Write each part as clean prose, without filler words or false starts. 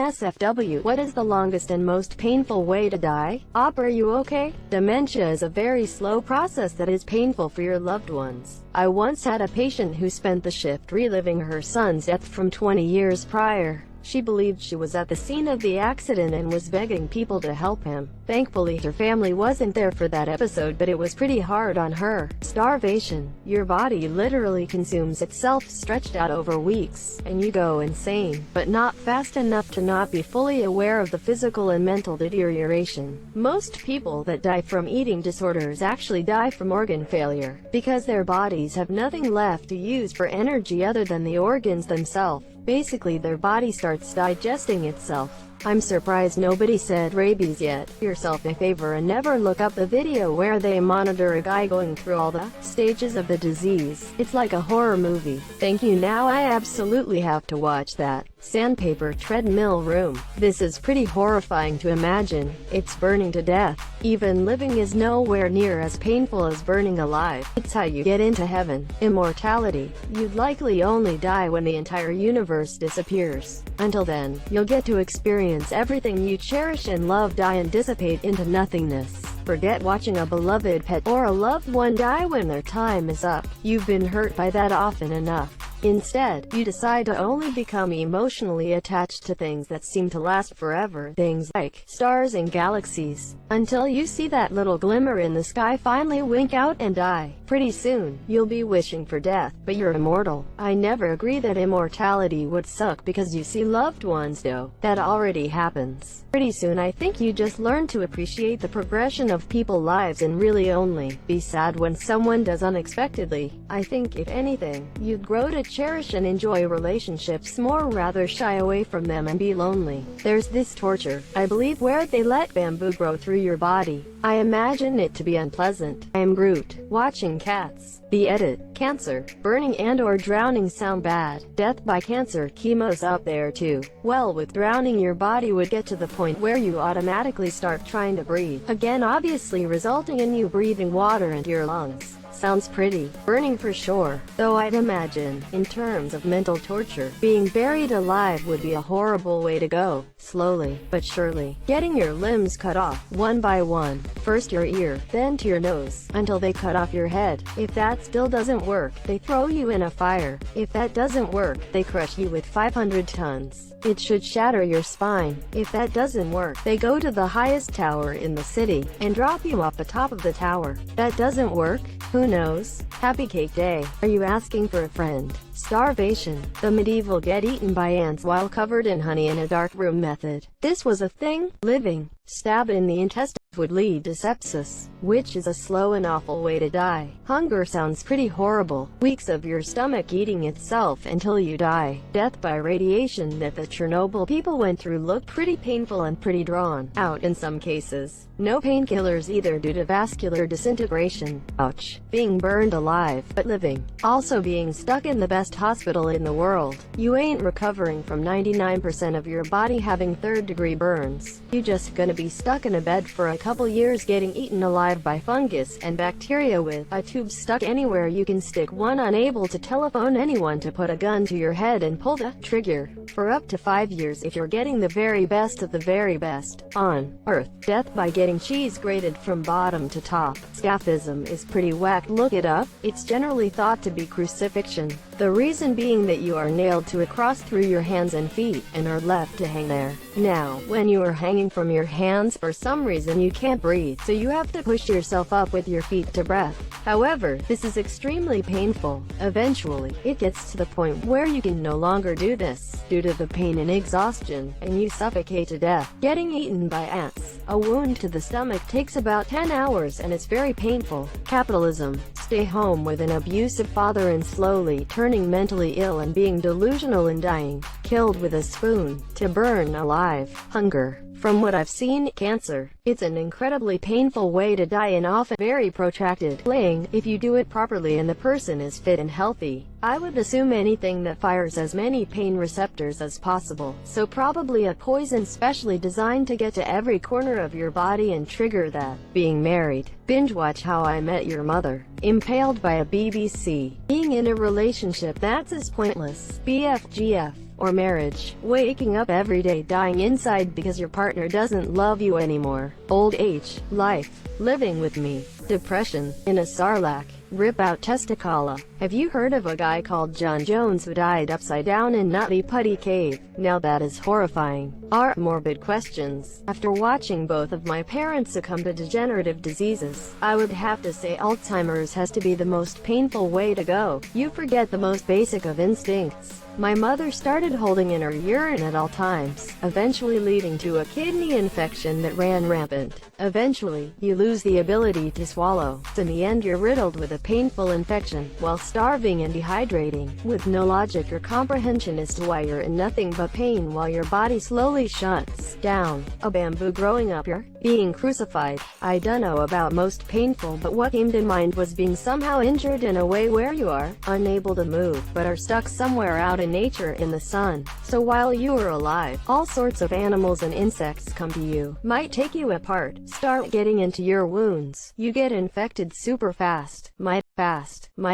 nsfw. What is the longest and most painful way to die? Are you okay? Dementia is a very slow process that is painful for your loved ones. I once had a patient who spent the shift reliving her son's death from 20 years prior. She believed she was at the scene of the accident and was begging people to help him. Thankfully, her family wasn't there for that episode, but it was pretty hard on her. Starvation. Your body literally consumes itself stretched out over weeks, and you go insane, but not fast enough to not be fully aware of the physical and mental deterioration. Most people that die from eating disorders actually die from organ failure, because their bodies have nothing left to use for energy other than the organs themselves. Basically, their body starts digesting itself. I'm surprised nobody said rabies yet. Do yourself a favor and never look up the video where they monitor a guy going through all the stages of the disease. It's like a horror movie. Thank you. Now I absolutely have to watch that. Sandpaper treadmill room. This is pretty horrifying to imagine. It's burning to death. Even living is nowhere near as painful as burning alive. It's how you get into heaven. Immortality. You'd likely only die when the entire universe disappears. Until then, you'll get to experience everything you cherish and love die and dissipate into nothingness. Forget watching a beloved pet or a loved one die when their time is up. You've been hurt by that often enough. Instead, you decide to only become emotionally attached to things that seem to last forever, things like stars and galaxies, until you see that little glimmer in the sky finally wink out and die. Pretty soon, you'll be wishing for death, but you're immortal. I never agree that immortality would suck because you see loved ones do. That already happens. Pretty soon I think you just learn to appreciate the progression of people's lives and really only be sad when someone does unexpectedly. I think if anything, you'd grow to cherish and enjoy relationships more rather shy away from them and be lonely. There's this torture, I believe, where they let bamboo grow through your body. I imagine it to be unpleasant. I am Groot. Watching cats. The edit. Cancer, burning and or drowning sound bad. Death by cancer, chemo's up there too. Well, with drowning your body would get to the point where you automatically start trying to breathe again, obviously resulting in you breathing water into your lungs. Sounds pretty burning for sure, though I'd imagine, in terms of mental torture, being buried alive would be a horrible way to go. Slowly, but surely, getting your limbs cut off, one by one, first your ear, then to your nose, until they cut off your head. If that still doesn't work, they throw you in a fire. If that doesn't work, they crush you with 500 tons. It should shatter your spine. If that doesn't work, they go to the highest tower in the city, and drop you off the top of the tower. That doesn't work? Who knows? Happy Cake Day. Are you asking for a friend? Starvation. The medieval get eaten by ants while covered in honey in a dark room method. This was a thing. Living. Stab in the intestines would lead to sepsis, which is a slow and awful way to die. Hunger sounds pretty horrible. Weeks of your stomach eating itself until you die. Death by radiation that the Chernobyl people went through looked pretty painful and pretty drawn out in some cases. No painkillers either due to vascular disintegration. Ouch. Being burned alive, but living. Also being stuck in the best hospital in the world. You ain't recovering from 99% of your body having third-degree burns. You just gonna be stuck in a bed for a couple years getting eaten alive by fungus and bacteria with a tube stuck anywhere you can stick one, unable to telephone anyone to put a gun to your head and pull the trigger, for up to 5 years if you're getting the very best of the very best on Earth. Death by getting cheese grated from bottom to top. Scaphism is pretty whack. Look it up. It's generally thought to be crucifixion. The reason being that you are nailed to a cross through your hands and feet, and are left to hang there. Now, when you are hanging from your hands, for some reason you can't breathe, so you have to push yourself up with your feet to breath. However, this is extremely painful. Eventually, it gets to the point where you can no longer do this, due to the pain and exhaustion, and you suffocate to death. Getting eaten by ants. A wound to the stomach takes about 10 hours and it's very painful. Capitalism. Stay home with an abusive father and slowly turning mentally ill and being delusional and dying. Killed with a spoon. To burn alive. Hunger. From what I've seen, cancer. It's an incredibly painful way to die and often very protracted. Laying, if you do it properly and the person is fit and healthy. I would assume anything that fires as many pain receptors as possible, so probably a poison specially designed to get to every corner of your body and trigger that. Being married. Binge watch How I Met Your Mother. Impaled by a BBC. Being in a relationship that's as pointless. BFGF. or marriage. Waking up every day dying inside because your partner doesn't love you anymore. Old age, life, living with me. Depression, in a sarlacc. Rip out testicola. Have you heard of a guy called John Jones who died upside down in Nutty Putty Cave? Now that is horrifying. Are morbid questions. After watching both of my parents succumb to degenerative diseases, I would have to say Alzheimer's has to be the most painful way to go. You forget the most basic of instincts. My mother started holding in her urine at all times, eventually leading to a kidney infection that ran rampant. Eventually, you lose the ability to swallow. In the end, you're riddled with a painful infection, while starving and dehydrating, with no logic or comprehension as to why you're in nothing but pain while your body slowly shuts down. A bamboo growing up here, being crucified. I dunno about most painful, but what came to mind was being somehow injured in a way where you are unable to move, but are stuck somewhere out in nature in the sun. So while you are alive, all sorts of animals and insects come to you, might take you apart, start getting into your wounds. You get infected super fast, might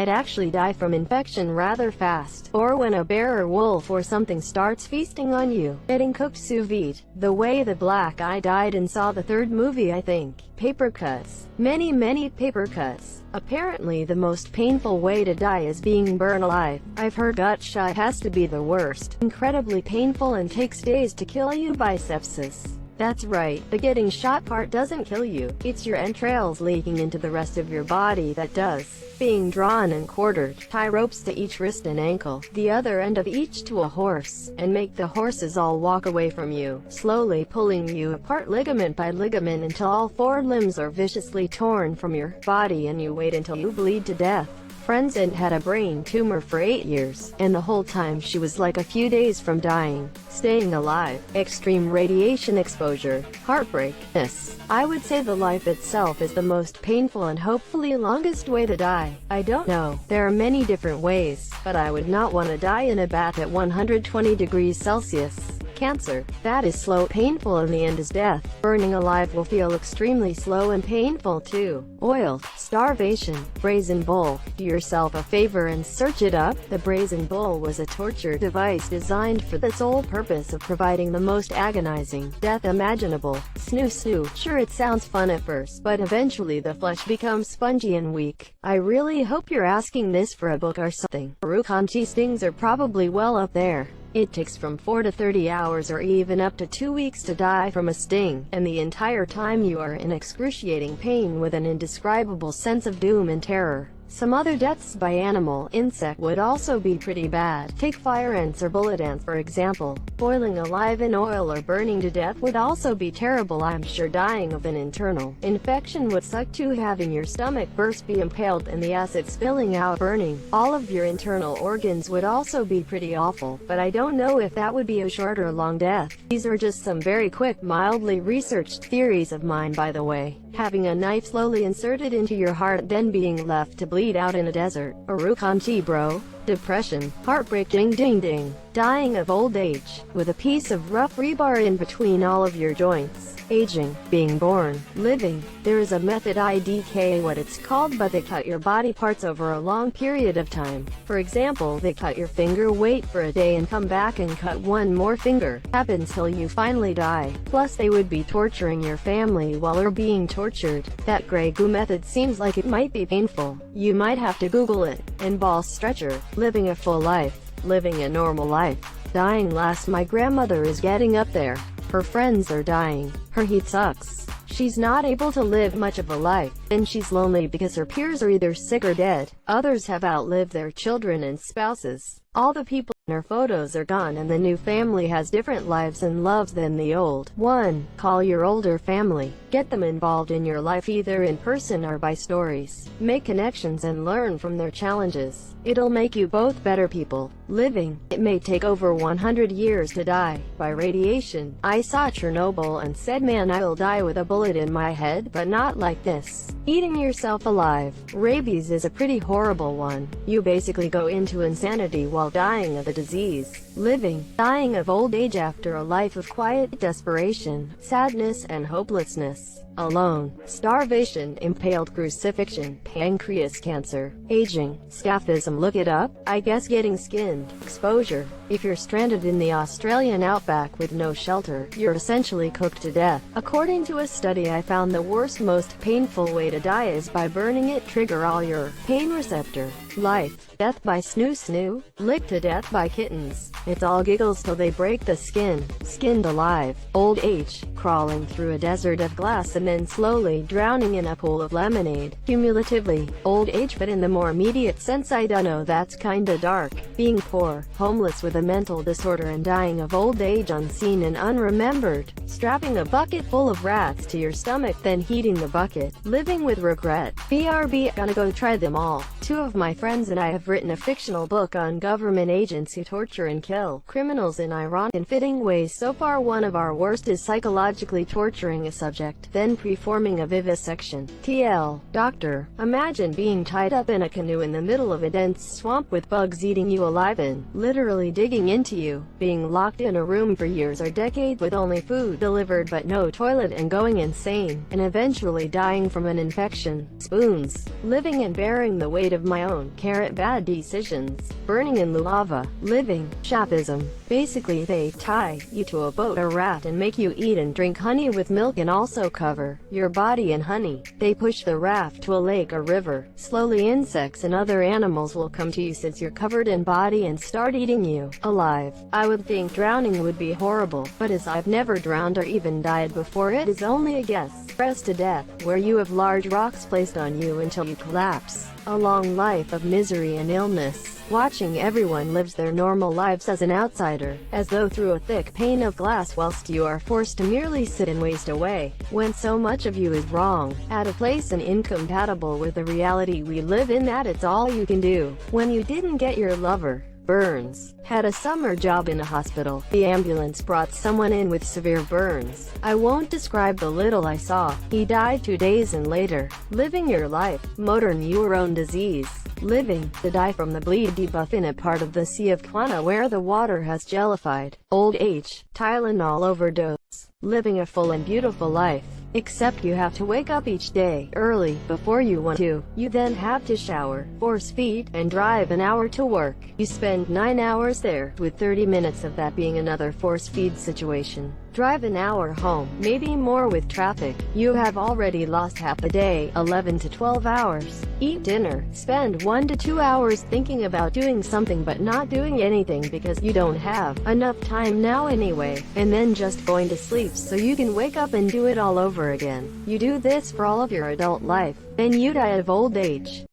actually die from infection rather fast. Or when a bear or wolf or something starts feasting on you, getting cooked sous vide. The way the black eye died and saw the third movie, I think. Paper cuts. Many paper cuts. Apparently the most painful way to die is being burned alive. I've heard gut shot has to be the worst. Incredibly painful and takes days to kill you by sepsis. That's right, the getting shot part doesn't kill you. It's your entrails leaking into the rest of your body that does. Being drawn and quartered, tie ropes to each wrist and ankle, the other end of each to a horse, and make the horses all walk away from you, slowly pulling you apart ligament by ligament until all four limbs are viciously torn from your body and you wait until you bleed to death. Friends and had a brain tumor for 8 years, and the whole time she was like a few days from dying. Staying alive, extreme radiation exposure, heartbreak. Yes, I would say the life itself is the most painful and hopefully longest way to die. I don't know, there are many different ways, but I would not want to die in a bath at 120 degrees Celsius. Cancer. That is slow, painful, and the end is death. Burning alive will feel extremely slow and painful too. Oil. Starvation. Brazen bull. Do yourself a favor and search it up. The brazen bull was a torture device designed for the sole purpose of providing the most agonizing death imaginable. Snoo. Sure, it sounds fun at first, but eventually the flesh becomes spongy and weak. I really hope you're asking this for a book or something. Urukanchi stings are probably well up there. It takes from 4 to 30 hours or even up to 2 weeks to die from a sting, and the entire time you are in excruciating pain with an indescribable sense of doom and terror. Some other deaths by animal, insect would also be pretty bad. Take fire ants or bullet ants for example. Boiling alive in oil or burning to death would also be terrible. I'm sure dying of an internal infection would suck too. Having your stomach burst, be impaled, and the acid spilling out, burning all of your internal organs would also be pretty awful, but I don't know if that would be a short or long death. These are just some very quick, mildly researched theories of mine, by the way. Having a knife slowly inserted into your heart, then being left to bleed out in a desert. Urukanchi bro. Depression, heartbreak, ding. Dying of old age, with a piece of rough rebar in between all of your joints. Aging, being born, living. There is a method, IDK what it's called, but they cut your body parts over a long period of time. For example, they cut your finger, wait for a day and come back and cut one more finger. Happens till you finally die. Plus they would be torturing your family while you're being tortured. That grey goo method seems like it might be painful. You might have to Google it. And ball stretcher. Living a full life. Living a normal life. Dying last. My grandmother is getting up there. Her friends are dying. Her heat sucks. She's not able to live much of a life, and she's lonely because her peers are either sick or dead. Others have outlived their children and spouses. All the people in her photos are gone, and the new family has different lives and loves than the old one. Call your older family. Get them involved in your life either in person or by stories. Make connections and learn from their challenges. It'll make you both better people. Living. It may take over 100 years to die by radiation. I saw Chernobyl and said, man, I'll die with a bullet in my head, but not like this. Eating yourself alive. Rabies is a pretty horrible one. You basically go into insanity while dying of the disease. living, dying of old age after a life of quiet desperation, sadness and hopelessness. Alone, starvation, impaled crucifixion, pancreas cancer, aging, scaphism. Look it up. I guess getting skinned, exposure. If you're stranded in the Australian outback with no shelter, you're essentially cooked to death. According to a study I found, the worst, most painful way to die is by burning it. Trigger all your pain receptor. Life, death by snoo, licked to death by kittens. It's all giggles till they break the skin. Skinned alive. Old age, crawling through a desert of glass and then slowly drowning in a pool of lemonade. Cumulatively, old age, but in the more immediate sense I dunno, that's kinda dark. Being poor, homeless with a mental disorder and dying of old age unseen and unremembered. Strapping a bucket full of rats to your stomach, then heating the bucket. Living with regret. BRB, gonna go try them all. Two of my friends and I have written a fictional book on government agents who torture and kill criminals in ironic and fitting ways. So far, one of our worst is psychologically torturing a subject, then performing a vivisection. TL. Doctor. Imagine being tied up in a canoe in the middle of a dense swamp with bugs eating you alive and literally digging into you. Being locked in a room for years or decades with only food delivered but no toilet and going insane, and eventually dying from an infection. Spoons. Living and bearing the weight of my own bad decisions. Burning in lava. Living. Shapism. Basically they tie you to a boat or raft and make you eat and drink honey with milk and also cover your body in honey. They push the raft to a lake or river. Slowly insects and other animals will come to you since you're covered in body and start eating you alive. I would think drowning would be horrible, but as I've never drowned or even died before, it is only a guess. Press to death, where you have large rocks placed on you until you collapse. A long life of misery and illness, watching everyone lives their normal lives as an outsider, as though through a thick pane of glass, whilst you are forced to merely sit and waste away, when so much of you is wrong, at a place and incompatible with the reality we live in, that it's all you can do. When you didn't get your lover, burns. Had a summer job in a hospital. The ambulance brought someone in with severe burns. I won't describe the little I saw. He died 2 days and later. Living your life. Motor neuron disease. Living, to die from the bleed debuff in a part of the Sea of Kwana where the water has jellified. Old age. Tylenol overdose. Living a full and beautiful life. Except you have to wake up each day early before you want to. You then have to shower, force feed, and drive an hour to work. You spend 9 hours there, with 30 minutes of that being another force feed situation. Drive an hour home, maybe more with traffic. You have already lost half a day, 11 to 12 hours. Eat dinner, spend 1 to 2 hours thinking about doing something but not doing anything because you don't have enough time now anyway, and then just going to sleep so you can wake up and do it all over again. You do this for all of your adult life, then you die of old age.